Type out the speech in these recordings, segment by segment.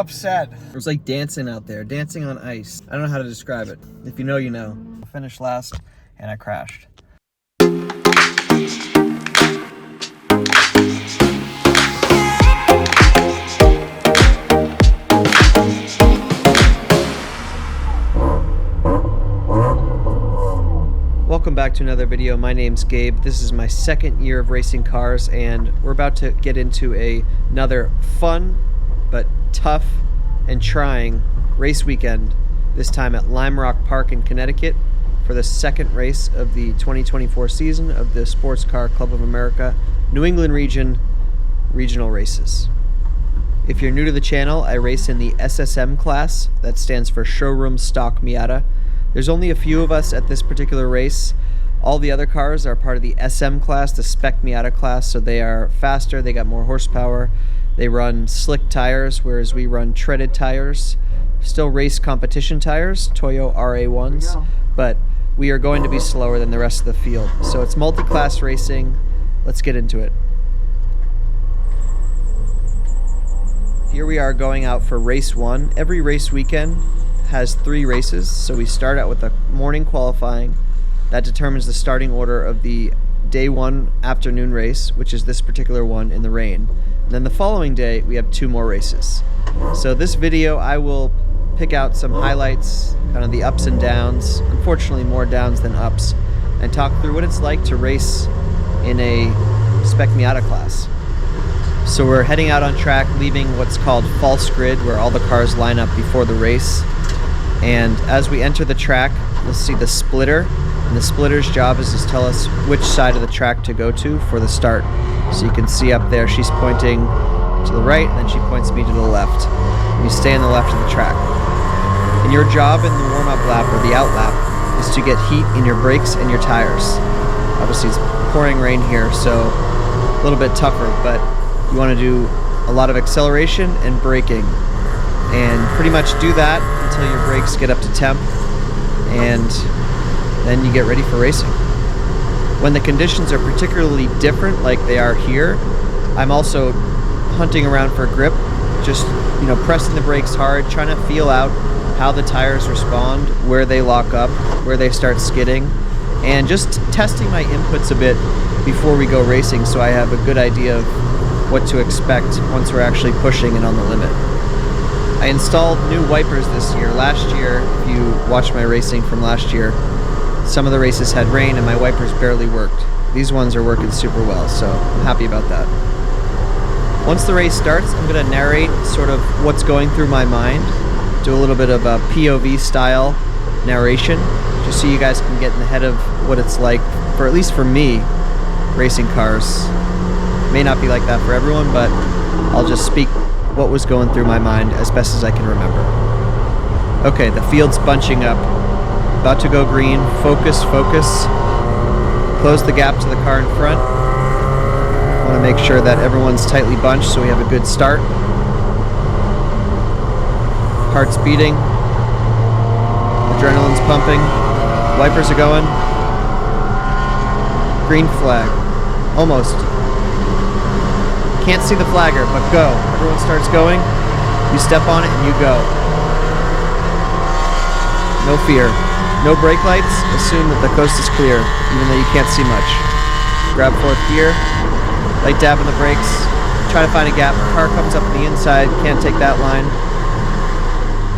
upset. It was like dancing out there, dancing on ice. I don't know how to describe it. If you know, you know. I finished last and I crashed. Welcome back to another video. My name's Gabe. This is my second year of racing cars, and we're about to get into another fun but tough and trying race weekend, this time at Lime Rock Park in Connecticut for the second race of the 2024 season of the Sports Car Club of America New England Region regional races. If you're new to the channel, I race in the SSM class. That stands for Showroom Stock Miata. There's only a few of us at this particular race. All the other cars are part of the SM class, the Spec Miata class, so they are faster, they got more horsepower. They run slick tires, whereas we run treaded tires. Still race competition tires, Toyo RA1s, but we are going to be slower than the rest of the field. So it's multi-class racing. Let's get into it. Here we are going out for race one. Every race weekend has 3 races, so we start out with a morning qualifying that determines the starting order of the day 1 afternoon race, which is this particular one in the rain. And then the following day we have 2 more races. So this video I will pick out some highlights, kind of the ups and downs, unfortunately more downs than ups, and talk through what it's like to race in a Spec Miata class. So we're heading out on track, leaving what's called false grid, where all the cars line up before the race. And as we enter the track, you'll see the splitter, and the splitter's job is to tell us which side of the track to go to for the start. So you can see up there she's pointing to the right, and then she points me to the left. And you stay on the left of the track. And your job in the warm-up lap or the out lap is to get heat in your brakes and your tires. Obviously it's pouring rain here, so a little bit tougher, but you want to do a lot of acceleration and braking. And pretty much do that until your brakes get up to temp, and then you get ready for racing. When the conditions are particularly different, like they are here, I'm also hunting around for grip, just pressing the brakes hard, trying to feel out how the tires respond, where they lock up, where they start skidding, and just testing my inputs a bit before we go racing, so I have a good idea of what to expect once we're actually pushing and on the limit. I installed new wipers this year. Last year, if you watched my racing from last year, some of the races had rain and my wipers barely worked. These ones are working super well, so I'm happy about that. Once the race starts, I'm going to narrate sort of what's going through my mind, do a little bit of a POV style narration, just so you guys can get in the head of what it's like, for at least for me, racing cars. May not be like that for everyone, but I'll just speak what was going through my mind as best as I can remember. Okay, the field's bunching up. About to go green. Focus, focus. Close the gap to the car in front. Want to make sure that everyone's tightly bunched so we have a good start. Heart's beating. Adrenaline's pumping. Wipers are going. Green flag. Almost. Can't see the flagger, but go. Everyone starts going. You step on it and you go. No fear. No brake lights. Assume that the coast is clear, even though you can't see much. Grab 4th gear. Light dab on the brakes. Try to find a gap. Car comes up on the inside. Can't take that line.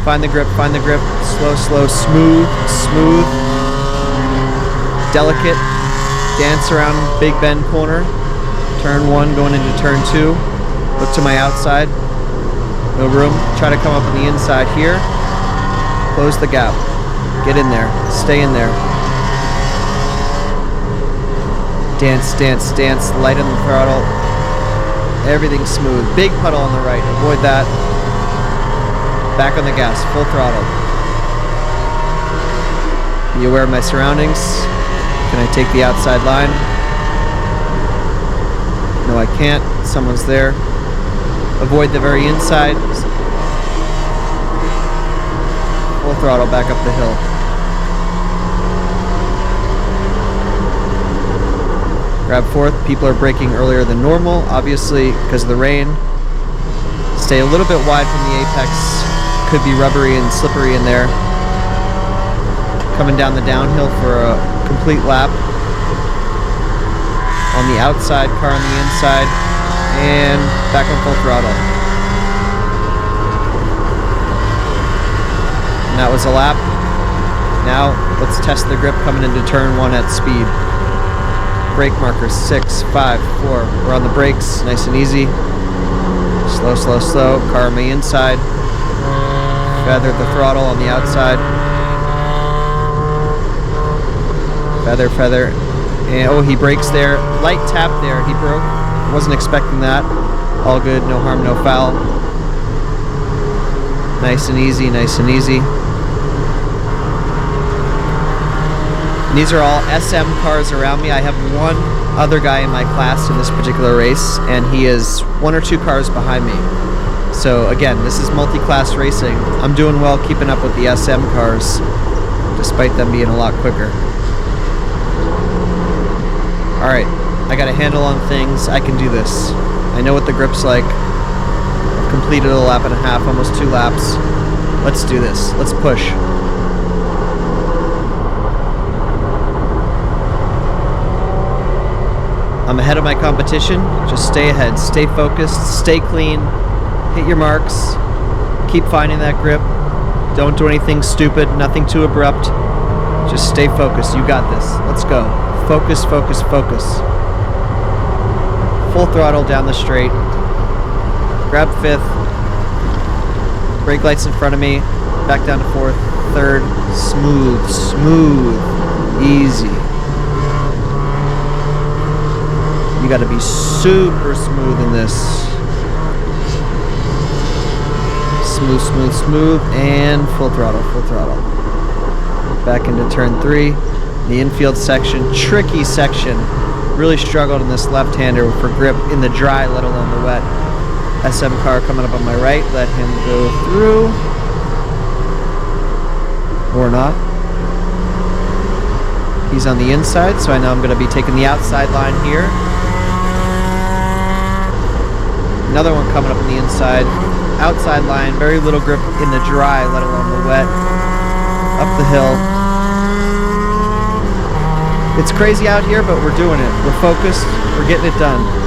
Find the grip. Find the grip. Slow, slow. Smooth. Smooth. Delicate. Dance around Big Bend corner. Turn 1 going into turn 2. Look to my outside. No room. Try to come up on the inside here. Close the gap. Get in there. Stay in there. Dance, dance, dance. Light on the throttle. Everything's smooth. Big puddle on the right. Avoid that. Back on the gas. Full throttle. Be aware of my surroundings. Can I take the outside line? No, I can't. Someone's there. Avoid the very inside. Full throttle back up the hill. Grab 4th. People are braking earlier than normal, obviously because of the rain. Stay a little bit wide from the apex. Could be rubbery and slippery in there. Coming down the downhill for a complete lap. On the outside, car on the inside, and back on full throttle. And that was a lap. Now let's test the grip coming into turn 1 at speed. Brake markers, 6, 5, 4. We're on the brakes, nice and easy. Slow, slow, slow. Car on the inside. Feather the throttle on the outside. Feather, feather. And oh, he brakes there. Light tap there. He broke. Wasn't expecting that. All good. No harm, no foul. Nice and easy, nice and easy. And these are all SM cars around me. I have one other guy in my class in this particular race, and he is 1 or 2 cars behind me. So again, this is multi-class racing. I'm doing well keeping up with the SM cars, despite them being a lot quicker. Alright, I got a handle on things. I can do this. I know what the grip's like. I've completed a lap and a half, almost 2 laps. Let's do this. Let's push. I'm ahead of my competition. Just stay ahead. Stay focused. Stay clean. Hit your marks. Keep finding that grip. Don't do anything stupid. Nothing too abrupt. Just stay focused. You got this. Let's go. Focus, focus, focus. Full throttle down the straight. Grab 5th. Brake lights in front of me. Back down to 4th. 3rd. Smooth, smooth. Easy. You gotta be super smooth in this. Smooth, smooth, smooth, and full throttle, full throttle. Back into turn 3. The infield section, tricky section. Really struggled in this left-hander for grip in the dry, let alone the wet. SM car coming up on my right. Let him go through. Or not. He's on the inside, so I know I'm going to be taking the outside line here. Another one coming up on the inside. Outside line, very little grip in the dry, let alone the wet. Up the hill. It's crazy out here, but we're doing it. We're focused. We're getting it done.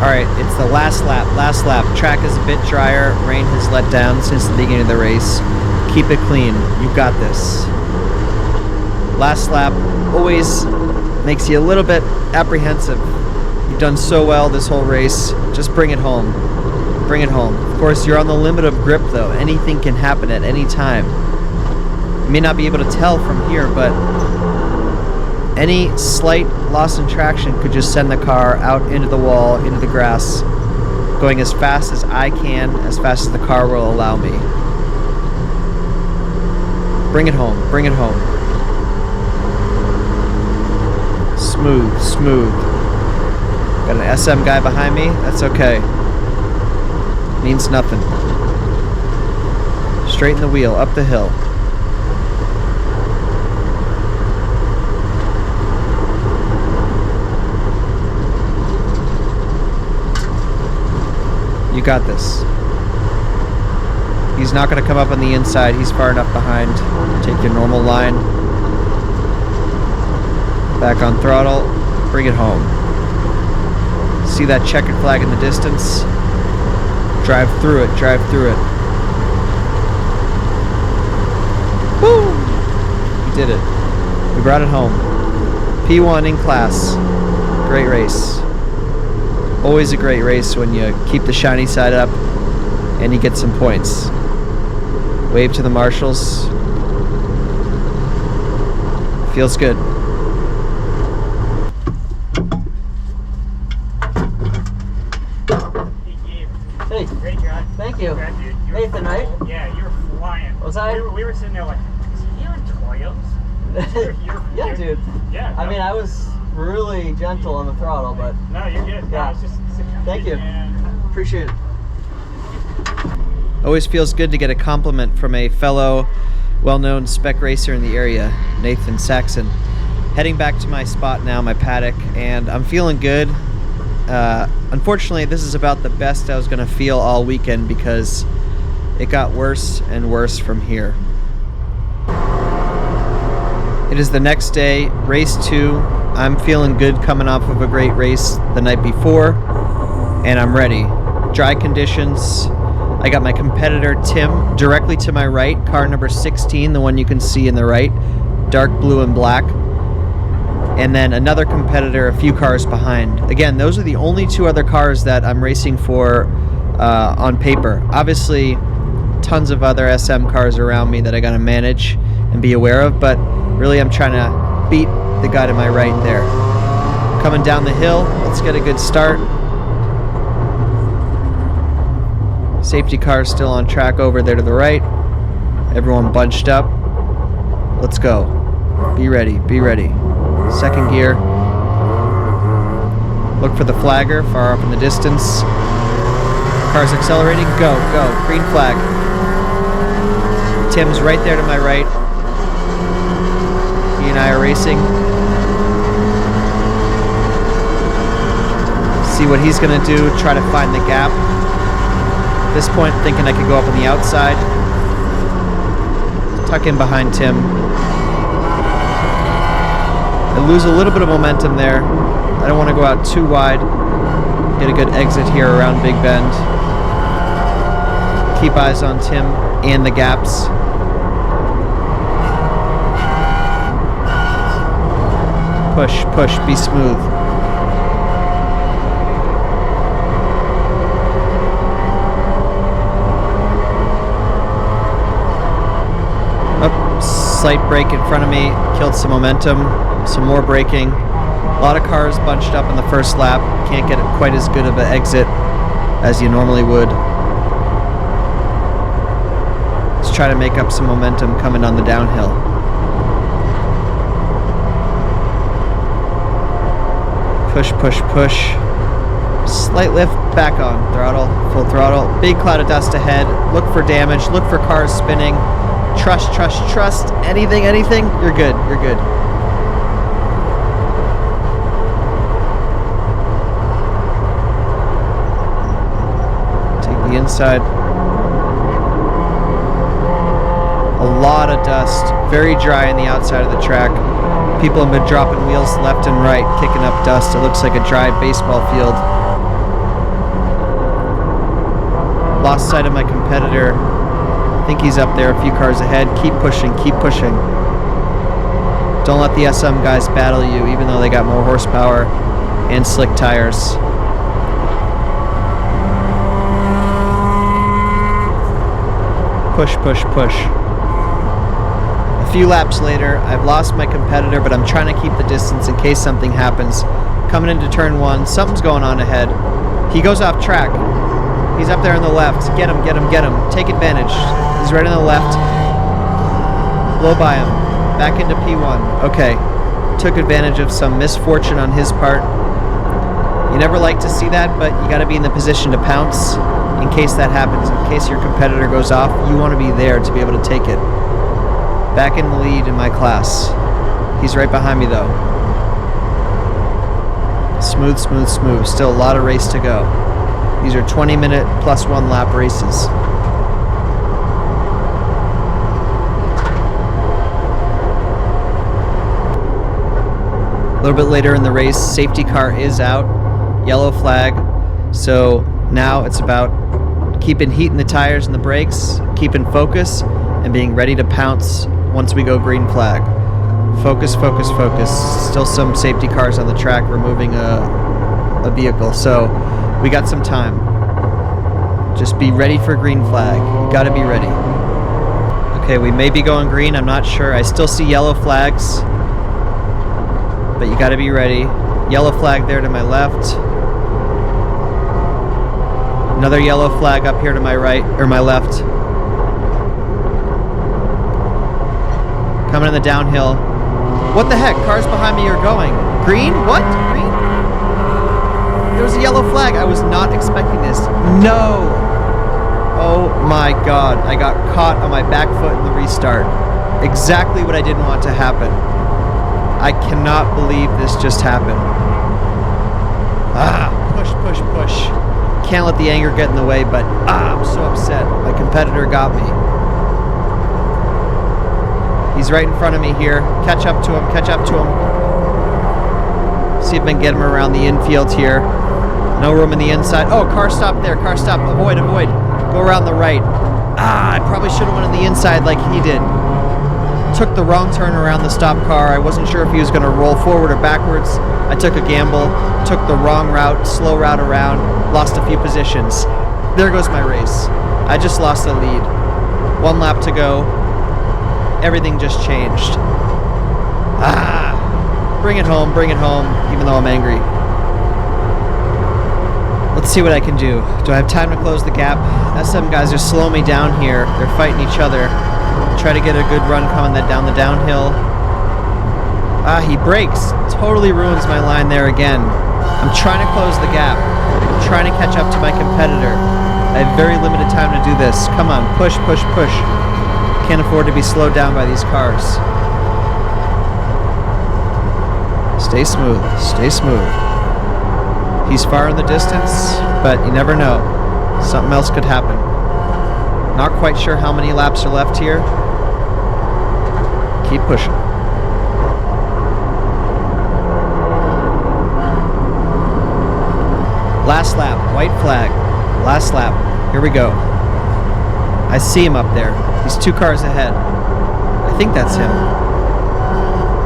Alright, it's the last lap, last lap. Track is a bit drier, rain has let down since the beginning of the race. Keep it clean, you got this. Last lap always makes you a little bit apprehensive. You've done so well this whole race, just bring it home. Bring it home. Of course, you're on the limit of grip though, anything can happen at any time. You may not be able to tell from here, but any slight loss in traction could just send the car out into the wall, into the grass, going as fast as I can, as fast as the car will allow me. Bring it home, bring it home. Smooth, smooth. Got an SM guy behind me, that's okay. Means nothing. Straighten the wheel, up the hill. You got this. He's not going to come up on the inside. He's far enough behind. Take your normal line. Back on throttle. Bring it home. See that checkered flag in the distance? Drive through it. Drive through it. Woo! We did it. We brought it home. P1 in class. Great race. Always a great race when you keep the shiny side up and you get some points. Wave to the marshals. Feels good. Yeah, dude. Nathan, right? Yeah, you're flying. Was I? We were sitting there like, is he doing Toyos? Yeah, dude. Yeah. I mean, I was really gentle on the throttle, but No, you're good. Yeah. No, it's just Thank you. Appreciate it. Always feels good to get a compliment from a fellow well-known spec racer in the area, Nathan Saxon. Heading back to my spot now, my paddock, and I'm feeling good. Unfortunately, this is about the best I was going to feel all weekend because it got worse and worse from here. It is the next day, race 2. I'm feeling good coming off of a great race the night before, and I'm ready. Dry conditions. I got my competitor Tim directly to my right, car number 16, the one you can see in the right, dark blue and black. And then another competitor a few cars behind. Again, those are the only 2 other cars that I'm racing for on paper. Obviously, tons of other SM cars around me that I gotta manage and be aware of, but really I'm trying to beat the guy to my right there. Coming down the hill, let's get a good start. Safety car still on track over there to the right. Everyone bunched up. Let's go. Be ready, be ready. Second gear. Look for the flagger far off in the distance. Car's accelerating. Go, go. Green flag. Tim's right there to my right. He and I are racing. See what he's going to do. Try to find the gap. At this point, thinking I could go up on the outside. Tuck in behind Tim. I lose a little bit of momentum there. I don't want to go out too wide. Get a good exit here around Big Bend. Keep eyes on Tim and the gaps. Push, push, be smooth. Up, slight break in front of me, killed some momentum. Some more braking. A lot of cars bunched up in the first lap. Can't get quite as good of an exit as you normally would. Let's try to make up some momentum coming on the downhill. Push, push, push. Slight lift, back on. Throttle, full throttle. Big cloud of dust ahead. Look for damage. Look for cars spinning. Trust, trust, trust. Anything, anything. You're good, you're good. The inside. A lot of dust, very dry on the outside of the track. People have been dropping wheels left and right, kicking up dust. It looks like a dry baseball field. Lost sight of my competitor. I think he's up there a few cars ahead. Keep pushing, keep pushing. Don't let the SM guys battle you, even though they got more horsepower and slick tires. Push, push, push. A few laps later, I've lost my competitor, but I'm trying to keep the distance in case something happens. Coming into turn 1, something's going on ahead. He goes off track. He's up there on the left. Get him, get him, get him. Take advantage. He's right on the left. Blow by him. Back into P1. Okay. Took advantage of some misfortune on his part. You never like to see that, but you got to be in the position to pounce. In case that happens, in case your competitor goes off, you want to be there to be able to take it. Back in the lead in my class. He's right behind me though. Smooth, smooth, smooth. Still a lot of race to go. These are 20-minute plus 1 lap races. A little bit later in the race, safety car is out. Yellow flag. So now it's about keeping heat in the tires and the brakes, keeping focus, and being ready to pounce once we go green flag. Focus, focus, focus. Still some safety cars on the track removing a vehicle, so we got some time. Just be ready for green flag. You gotta be ready. Okay, we may be going green, I'm not sure. I still see yellow flags, but you gotta be ready. Yellow flag there to my left. Another yellow flag up here to my right, or my left. Coming in the downhill. What the heck? Cars behind me are going. Green? What? Green? There was a yellow flag. I was not expecting this. No! Oh my god. I got caught on my back foot in the restart. Exactly what I didn't want to happen. I cannot believe this just happened. Push, push, push. Can't let the anger get in the way, but I'm so upset. My competitor got me. He's right in front of me here. Catch up to him, catch up to him. See if I can get him around the infield here. No room in the inside. Oh, car stop there, car stop. Avoid, avoid. Go around the right. I probably should have went on the inside like he did. Took the wrong turn around the stop car. I wasn't sure if he was going to roll forward or backwards. I took a gamble, took the wrong route, slow route around, lost a few positions. There goes my race. I just lost the lead. 1 lap to go. Everything just changed. Bring it home, even though I'm angry. Let's see what I can do. Do I have time to close the gap? SM guys are slowing me down here. They're fighting each other. Try to get a good run coming down the downhill. He brakes. Totally ruins my line there again. I'm trying to close the gap. I'm trying to catch up to my competitor. I have very limited time to do this. Come on, push, push, push. Can't afford to be slowed down by these cars. Stay smooth, stay smooth. He's far in the distance, but you never know. Something else could happen. Not quite sure how many laps are left here. Keep pushing. Last lap, white flag. Last lap. Here we go. I see him up there. He's 2 cars ahead. I think that's him.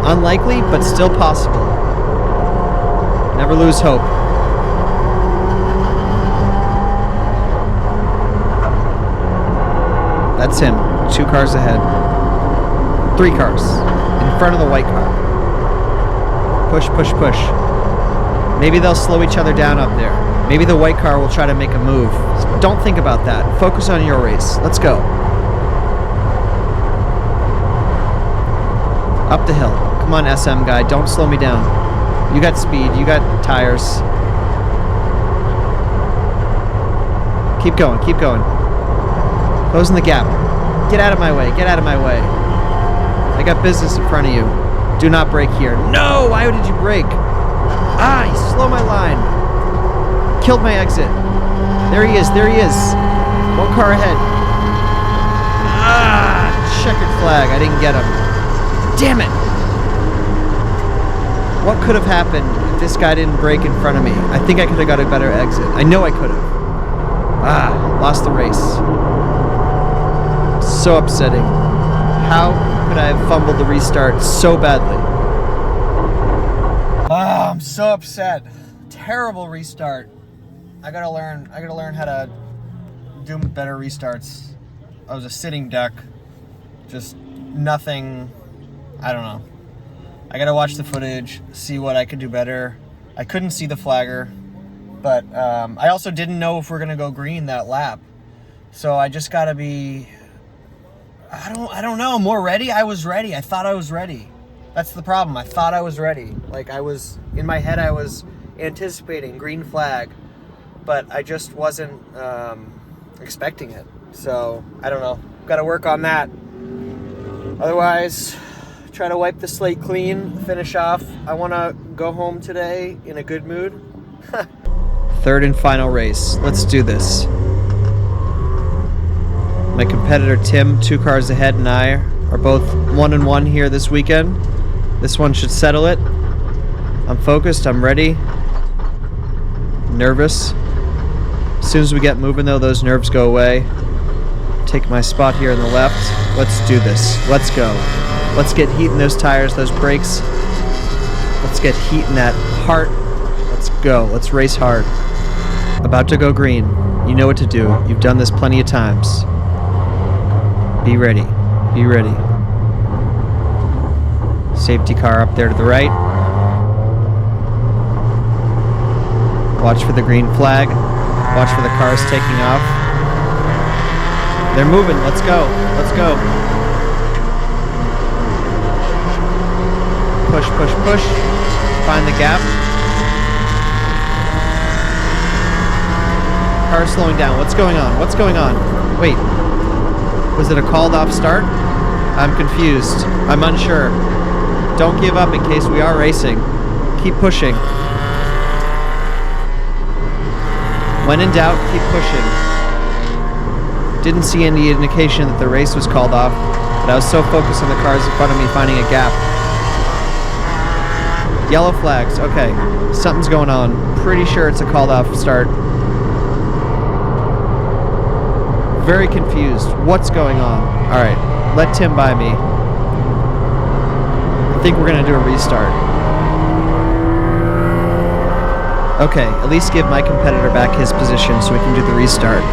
Unlikely, but still possible. Never lose hope. That's him. 2 cars ahead. 3 cars. In front of the white car. Push, push, push. Maybe they'll slow each other down up there. Maybe the white car will try to make a move. Don't think about that. Focus on your race. Let's go. Up the hill. Come on, SM guy. Don't slow me down. You got speed. You got tires. Keep going. Keep going. Closing the gap. Get out of my way. Get out of my way. I got business in front of you. Do not brake here. No! Why did you brake? You slowed my line. Killed my exit. There he is. There he is. 1 car ahead. Checkered flag. I didn't get him. Damn it. What could have happened if this guy didn't brake in front of me? I think I could have got a better exit. I know I could have. Lost the race. So upsetting. How could I have fumbled the restart so badly? I'm so upset. Terrible restart. I gotta learn how to do better restarts. I was a sitting duck. Just nothing. I don't know. I gotta watch the footage, see what I could do better. I couldn't see the flagger, but I also didn't know if we're gonna go green that lap. So I just gotta be, I don't know, more ready? I was ready. I thought I was ready. That's the problem. I thought I was ready. Like in my head I was anticipating green flag, but I just wasn't expecting it. So I don't know. Gotta work on that. Otherwise, try to wipe the slate clean, finish off. I want to go home today in a good mood. Third and final race. Let's do this. My competitor Tim, 2 cars ahead, and I are both 1-1 here this weekend. This one should settle it. I'm focused. I'm ready. Nervous. As soon as we get moving, though, those nerves go away. Take my spot here on the left. Let's do this. Let's go. Let's get heat in those tires, those brakes. Let's get heat in that heart. Let's go. Let's race hard. About to go green. You know what to do. You've done this plenty of times. Be ready. Be ready. Safety car up there to the right. Watch for the green flag. Watch for the cars taking off. They're moving. Let's go. Let's go. Push, push, push. Find the gap. Car's slowing down. What's going on? What's going on? Wait. Was it a called off start? I'm confused. I'm unsure. Don't give up in case we are racing. Keep pushing. When in doubt, keep pushing. Didn't see any indication that the race was called off, but I was so focused on the cars in front of me finding a gap. Yellow flags. Okay. Something's going on. Pretty sure it's a called off start. Very confused. What's going on? Alright. Let Tim by me. I think we're going to do a restart. Okay, at least give my competitor back his position so we can do the restart.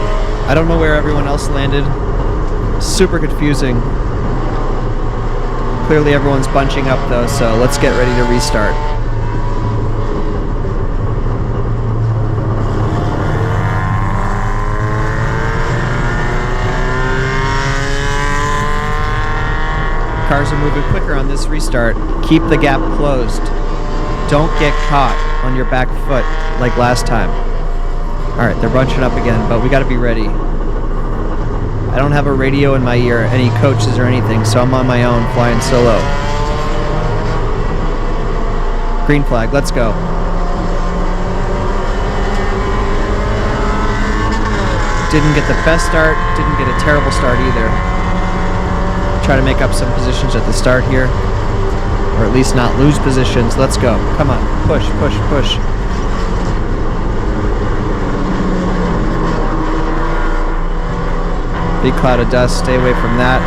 I don't know where everyone else landed. Super confusing. Clearly everyone's bunching up though, so let's get ready to restart. Cars are moving quicker on this restart. Keep the gap closed. Don't get caught on your back foot like last time. Alright, they're bunching up again, but we gotta be ready. I don't have a radio in my ear, any coaches or anything, so I'm on my own, flying solo. Green flag, let's go. Didn't get the best start, didn't get a terrible start either. Try to make up some positions at the start here. Or at least not lose positions. Let's go. Come on. Push, push, push. Big cloud of dust. Stay away from that.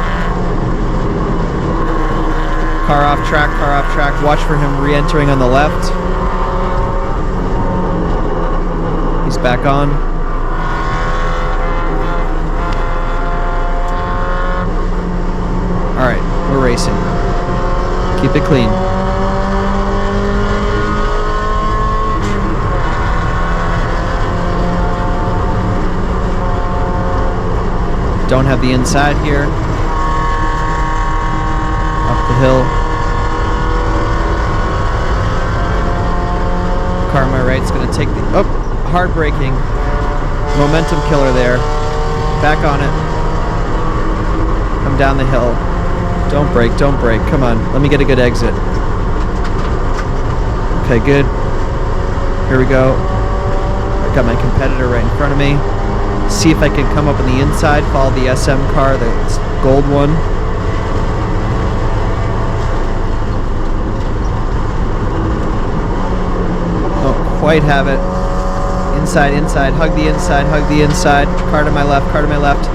Car off track, car off track. Watch for him re-entering on the left. He's back on. Alright, we're racing. Keep it clean. Don't have the inside here. Up the hill. Car on my right's gonna take the... Oh! Hard braking. Momentum killer there. Back on it. Come down the hill. Don't brake, don't brake. Come on, let me get a good exit. Okay, good. Here we go. I've got my competitor right in front of me. See if I can come up on the inside, follow the SM car, the gold one. Don't quite have it. Inside, inside, hug the inside, hug the inside. Car to my left, car to my left.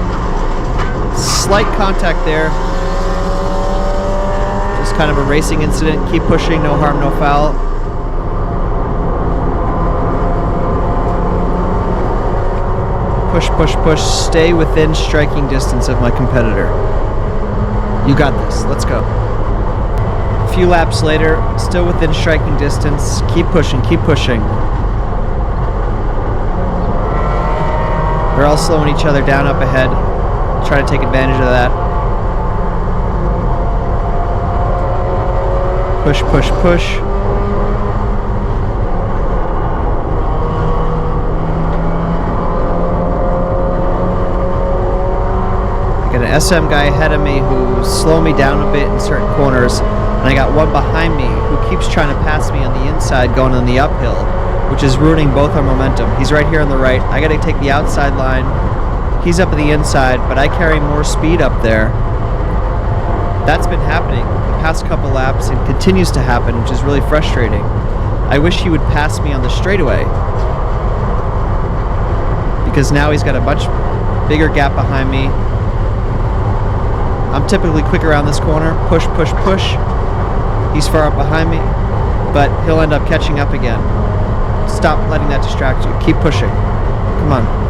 Slight contact there. Just kind of a racing incident. Keep pushing, no harm, no foul. Push, push, push. Stay within striking distance of my competitor. You got this. Let's go. A few laps later, still within striking distance. Keep pushing, keep pushing. They're all slowing each other down up ahead. Try to take advantage of that. Push, push, push. I got an SM guy ahead of me who's slowing me down a bit in certain corners, and I got one behind me who keeps trying to pass me on the inside going on the uphill, which is ruining both our momentum. He's right here on the right. I gotta take the outside line. He's up at the inside, but I carry more speed up there. That's been happening the past couple laps and continues to happen, which is really frustrating. I wish he would pass me on the straightaway, because now he's got a much bigger gap behind me. I'm typically quick around this corner. Push, push, push. He's far up behind me, but he'll end up catching up again. Stop letting that distract you. Keep pushing. Come on.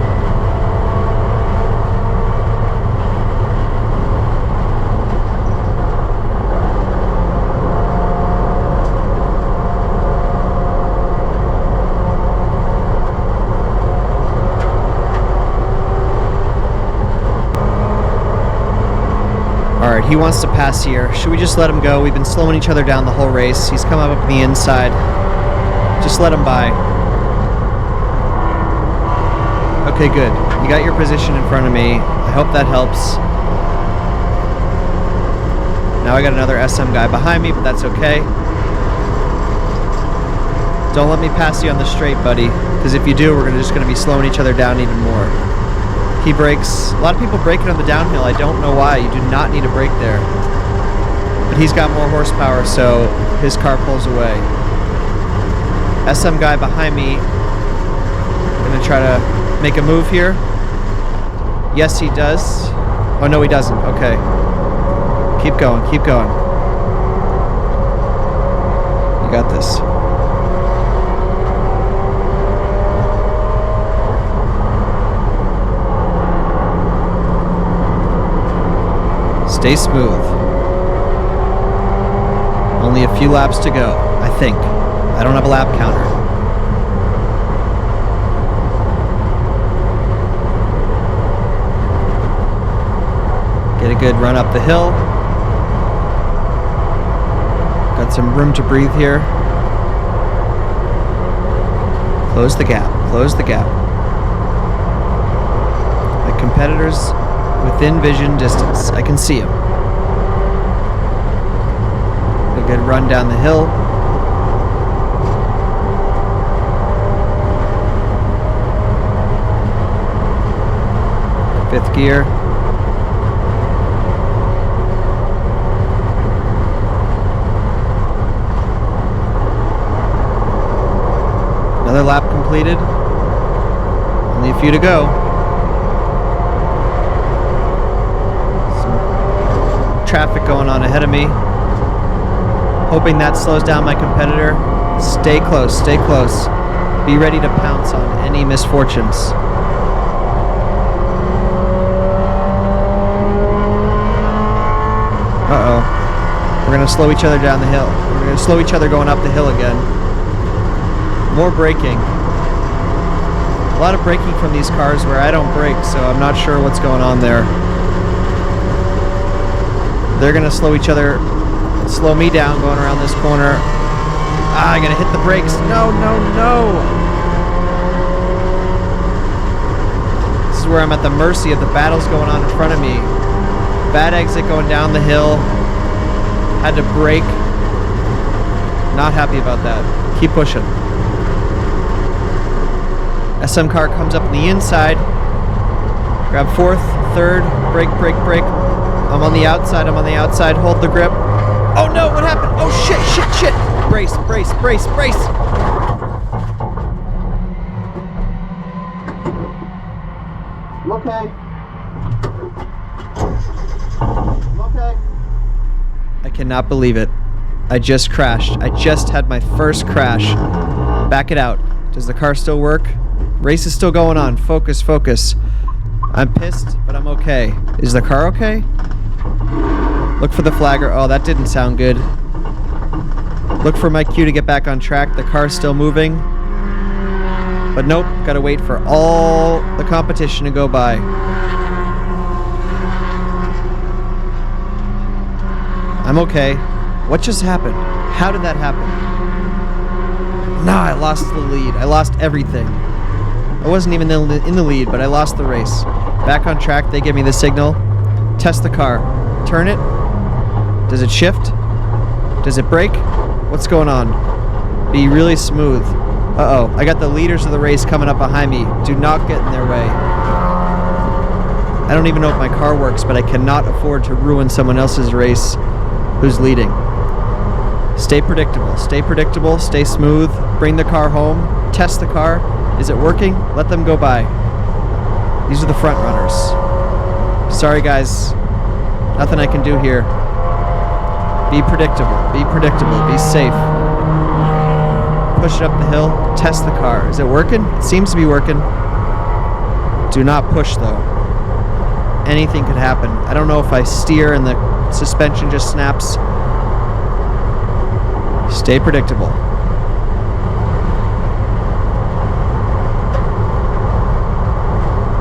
he wants to pass here. Should we just let him go? We've been slowing each other down the whole race. He's come up the inside. Just let him by. Okay, good. You got your position in front of me. I hope that helps. Now I got another SM guy behind me, but that's okay. Don't let me pass you on the straight, buddy, because if you do, we're just going to be slowing each other down even more. He brakes. A lot of people brake it on the downhill. I don't know why. You do not need a brake there. But he's got more horsepower, so his car pulls away. SM guy behind me. I'm going to try to make a move here. Yes, he does. Oh, no, he doesn't. Okay. Keep going. Keep going. You got this. Stay smooth. Only a few laps to go, I think. I don't have a lap counter. Get a good run up the hill. Got some room to breathe here. Close the gap. Close the gap. The competitors within vision distance. I can see him. A good run down the hill. Fifth gear. Another lap completed. Only a few to go. Traffic going on ahead of me. Hoping that slows down my competitor. Stay close, stay close. Be ready to pounce on any misfortunes. Uh-oh. We're going to slow each other down the hill. We're going to slow each other going up the hill again. More braking. A lot of braking from these cars where I don't brake, so I'm not sure what's going on there. They're going to slow each other, slow me down going around this corner. Ah, I got to hit the brakes. No, no, no. This is where I'm at the mercy of the battles going on in front of me. Bad exit going down the hill. Had to brake. Not happy about that. Keep pushing. SM car comes up on the inside. Grab fourth, third, brake, brake, brake. I'm on the outside, I'm on the outside. Hold the grip. Oh no, what happened? Oh shit, shit, shit. Brace, brace, brace, brace. You okay? You okay? I cannot believe it. I just crashed. I just had my first crash. Back it out. Does the car still work? Race is still going on. Focus, focus. I'm pissed, but I'm okay. Is the car okay? Look for the flagger. Oh, that didn't sound good. Look for my cue to get back on track. The car's still moving. But nope, gotta wait for all the competition to go by. I'm okay. What just happened? How did that happen? Nah, I lost the lead. I lost everything. I wasn't even in the lead, but I lost the race. Back on track, they give me the signal. Test the car. Turn it. Does it shift? Does it brake? What's going on? Be really smooth. Uh-oh, I got the leaders of the race coming up behind me. Do not get in their way. I don't even know if my car works, but I cannot afford to ruin someone else's race who's leading. Stay predictable, stay smooth, bring the car home, test the car. Is it working? Let them go by. These are the front runners. Sorry guys, nothing I can do here. Be predictable, be safe. Push it up the hill, test the car. Is it working? It seems to be working. Do not push though. Anything could happen. I don't know if I steer and the suspension just snaps. Stay predictable.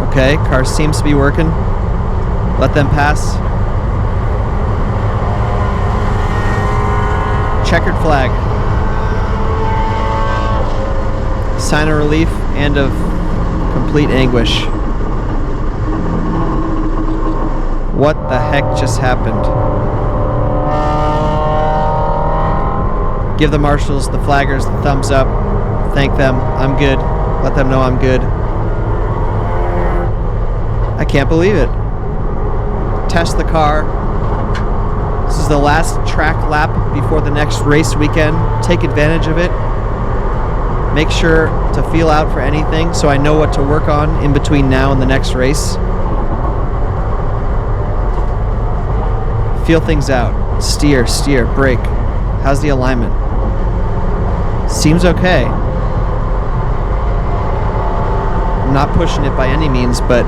Okay, car seems to be working. Let them pass. checkered flag. Sign of relief and of complete anguish. What the heck just happened? Give the marshals, the flaggers, the thumbs up. Thank them. I'm good. Let them know I'm good. I can't believe it. Test the car. This is the last track lap before the next race weekend. Take advantage of it. Make sure to feel out for anything so I know what to work on in between now and the next race. Feel things out. Steer, brake. How's the alignment? Seems okay. I'm not pushing it by any means, but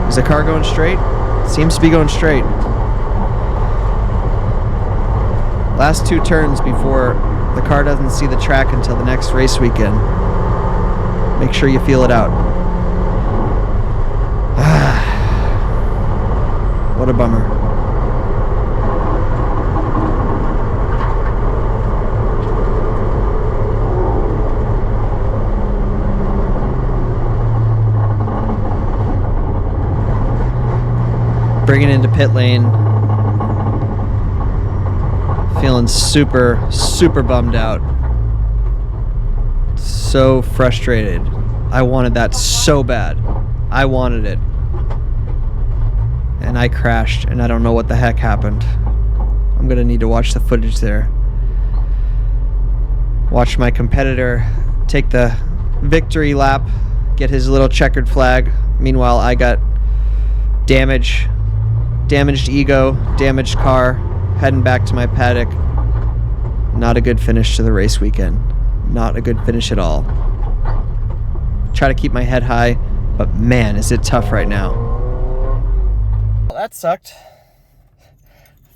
is the car going straight? Seems to be going straight. Last 2 turns before the car doesn't see the track until the next race weekend. Make sure you feel it out. What a bummer. Bringing into pit lane. Feeling super bummed out. So frustrated. I wanted that so bad. I wanted it. And I crashed, and I don't know what the heck happened. I'm gonna need to watch the footage there. Watch my competitor take the victory lap, get his little checkered flag. Meanwhile, I got damaged ego, damaged car, heading back to my paddock. Not a good finish to the race weekend. Not a good finish at all. Try to keep my head high, but man, is it tough right now. Well, that sucked.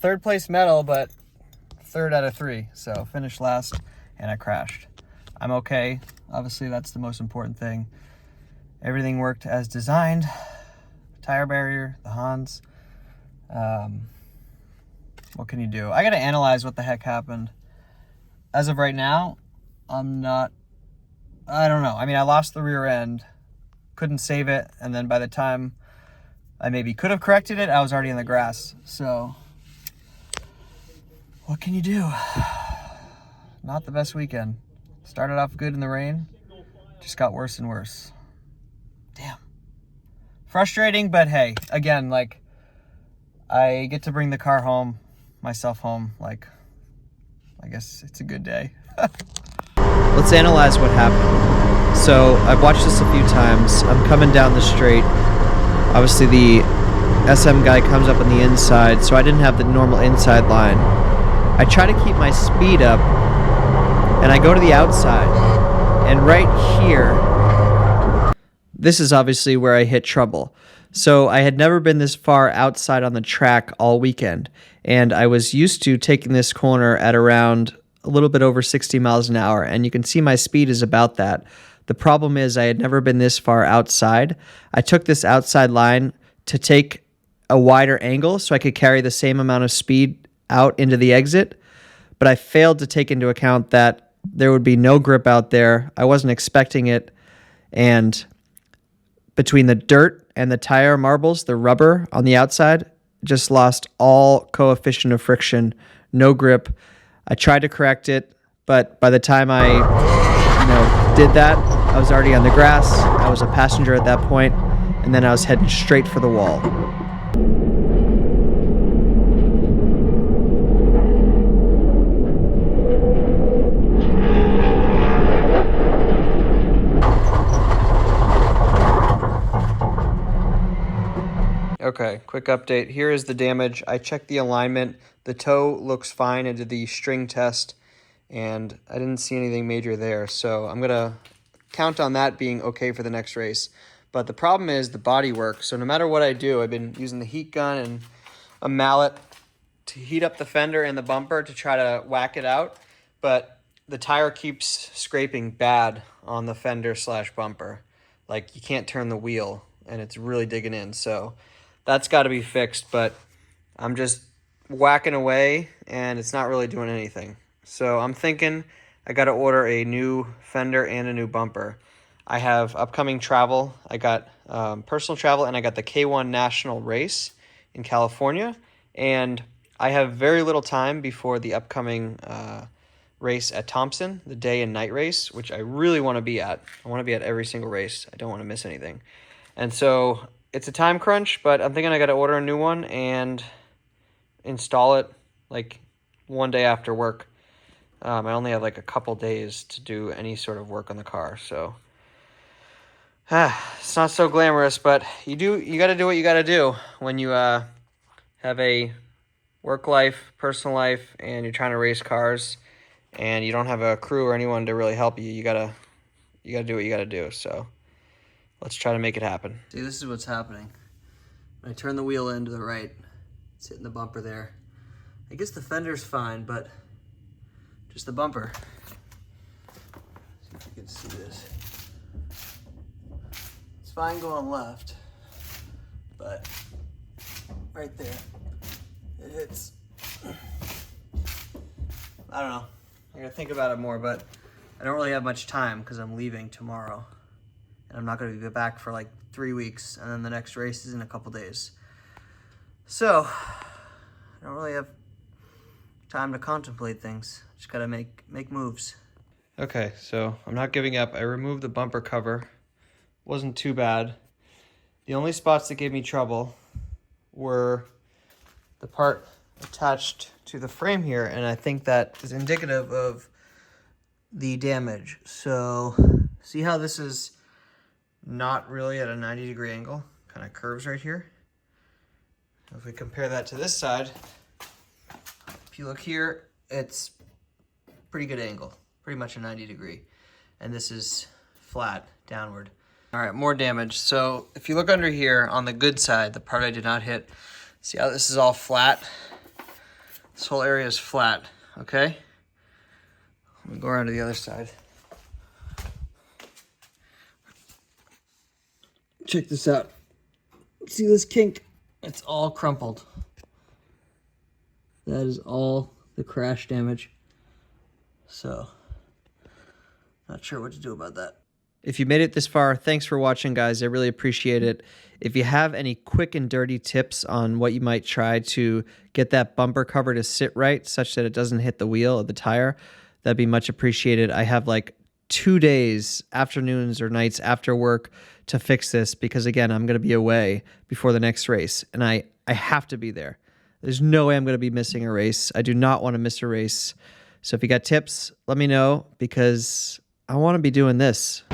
3rd place medal, but 3rd out of 3. So finished last, and I crashed. I'm okay. Obviously, that's the most important thing. Everything worked as designed. Tire barrier, the Hans. What can you do? I gotta analyze what the heck happened. As of right now, I don't know. I mean, I lost the rear end, couldn't save it, and then by the time I maybe could have corrected it, I was already in the grass. So, what can you do? Not the best weekend. Started off good in the rain, just got worse and worse. Damn. Frustrating, but hey, again, like, I get to bring the car home, myself home, like, I guess it's a good day. Let's analyze what happened. So, I've watched this a few times. I'm coming down the straight. Obviously, the SM guy comes up on the inside, so I didn't have the normal inside line. I try to keep my speed up, and I go to the outside. And right here, this is obviously where I hit trouble. So I had never been this far outside on the track all weekend, and I was used to taking this corner at around a little bit over 60 miles an hour, and you can see my speed is about that. The problem is I had never been this far outside. I took this outside line to take a wider angle so I could carry the same amount of speed out into the exit, but I failed to take into account that there would be no grip out there. I wasn't expecting it, and between the dirt and the tire marbles, the rubber on the outside, just lost all coefficient of friction, no grip. I tried to correct it, but by the time I did that, I was already on the grass. I was a passenger at that point, and then I was heading straight for the wall. Okay, quick update. Here is the damage. I checked the alignment. The toe looks fine. I did the string test, and I didn't see anything major there. So I'm going to count on that being okay for the next race. But the problem is the body work. So no matter what I do, I've been using the heat gun and a mallet to heat up the fender and the bumper to try to whack it out. But the tire keeps scraping bad on the fender / bumper. Like, you can't turn the wheel, and it's really digging in. So that's got to be fixed, but I'm just whacking away, and it's not really doing anything. So I'm thinking I got to order a new fender and a new bumper. I have upcoming travel. I got personal travel, and I got the K1 National Race in California. And I have very little time before the upcoming race at Thompson, the day and night race, which I really want to be at. I want to be at every single race. I don't want to miss anything. And so it's a time crunch, but I'm thinking I got to order a new one and install it like one day after work. I only have like a couple days to do any sort of work on the car, so it's not so glamorous, but you got to do what you got to do when you have a work life, personal life, and you're trying to race cars, and you don't have a crew or anyone to really help you. You gotta do what you gotta do. So let's try to make it happen. See, this is what's happening. When I turn the wheel in to the right, it's hitting the bumper there. I guess the fender's fine, but just the bumper. See if you can see this. It's fine going left, but right there, it hits. I don't know. I gotta think about it more, but I don't really have much time because I'm leaving tomorrow. And I'm not gonna be back for like 3 weeks, and then the next race is in a couple days. So, I don't really have time to contemplate things. Just gotta make moves. Okay, so I'm not giving up. I removed the bumper cover. Wasn't too bad. The only spots that gave me trouble were the part attached to the frame here, and I think that is indicative of the damage. So, see how this is not really at a 90-degree angle? Kind of curves right here. If we compare that to this side, if you look here, it's pretty good angle, pretty much a 90-degree. And this is flat, downward. All right, more damage. So if you look under here on the good side, the part I did not hit, see how this is all flat? This whole area is flat, okay? Let me go around to the other side. Check this out. See this kink? It's all crumpled. That is all the crash damage. So, not sure what to do about that. If you made it this far, thanks for watching, guys. I really appreciate it. If you have any quick and dirty tips on what you might try to get that bumper cover to sit right, such that it doesn't hit the wheel of the tire, that'd be much appreciated. I have like 2 days, afternoons or nights after work to fix this because, again, I'm going to be away before the next race, and I have to be there. There's no way I'm going to be missing a race. I do not want to miss a race. So if you got tips, let me know because I want to be doing this